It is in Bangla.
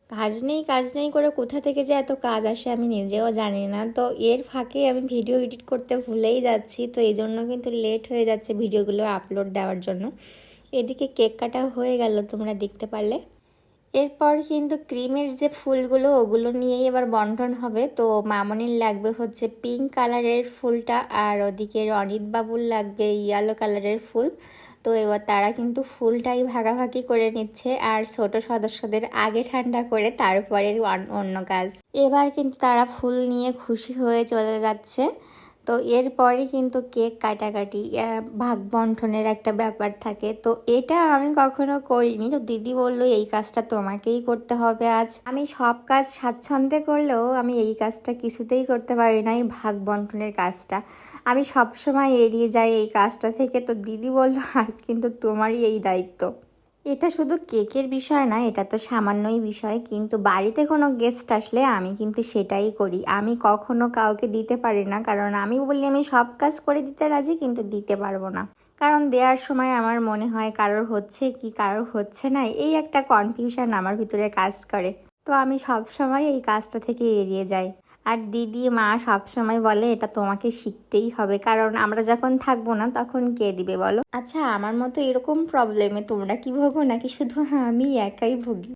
কাজ নেই করে কোথা থেকে যে এত কাজ আসে আমি নিজেও জানি না। তো এর ফাঁকে আমি ভিডিও এডিট করতে ভুলেই যাচ্ছি, তো এই জন্য কিন্তু লেট হয়ে যাচ্ছে ভিডিওগুলো আপলোড দেওয়ার জন্য। এদিকে কেক কাটা হয়ে গেল, তোমরা দেখতে পারলে। এরপর কিন্তু ক্রিমের যে ফুলগুলো ওগুলো নিয়েই এবার বন্টন হবে। তো মামনির লাগবে হচ্ছে পিঙ্ক কালারের ফুলটা, আর ওদিকে রনিত বাবুর লাগবে ইয়েলো কালারের ফুল। তো এবার তারা কিন্তু ফুলটাই ভাগাভাগি করে নিচ্ছে, আর ছোট সদস্যদের আগে ঠান্ডা করে তারপরে অন্য কাজ। এবার কিন্তু তারা ফুল নিয়ে খুশি হয়ে চলে যাচ্ছে। তো এরপরে কিন্তু কেক কাটাকাটি ভাগ বন্টনের একটা ব্যাপার থাকে। তো এটা আমি কখনো করিনি, তো দিদি বললো এই কাজটা তোমাকেই করতে হবে আজ। আমি সব কাজ স্বাচ্ছন্দ্যে করলেও আমি এই কাজটা কিছুতেই করতে পারি না, এই ভাগ বন্টনের কাজটা আমি সবসময় এড়িয়ে যাই এই কাজটা থেকে। তো দিদি বললো আজ কিন্তু তোমারই এই দায়িত্ব। এটা শুধু কেকের বিষয় না, এটা তো সামান্যই বিষয়, কিন্তু বাড়িতে কোনো গেস্ট আসলে আমি কিন্তু সেটাই করি। আমি কখনো কাউকে দিতে পারি না, কারণ আমি বলি আমি সব কাজ করে দিতে রাজি, কিন্তু দিতে পারবো না। কারণ দেওয়ার সময় আমার মনে হয় কারোর হচ্ছে কি কারোর হচ্ছে না, এই একটা কনফিউশন আমার ভিতরে কাজ করে। তো আমি সব সময় এই কাজটা থেকে এড়িয়ে যাই। আর দিদি মা সব সময় বলে এটা তোমাকে শিখতেই হবে, কারণ আমরা যখন থাকবো না তখন কে দিবে বলো। আচ্ছা, আমার মতো এরকম প্রবলেমে তোমরা কি ভোগো নাকি শুধু আমি একাই ভুগি?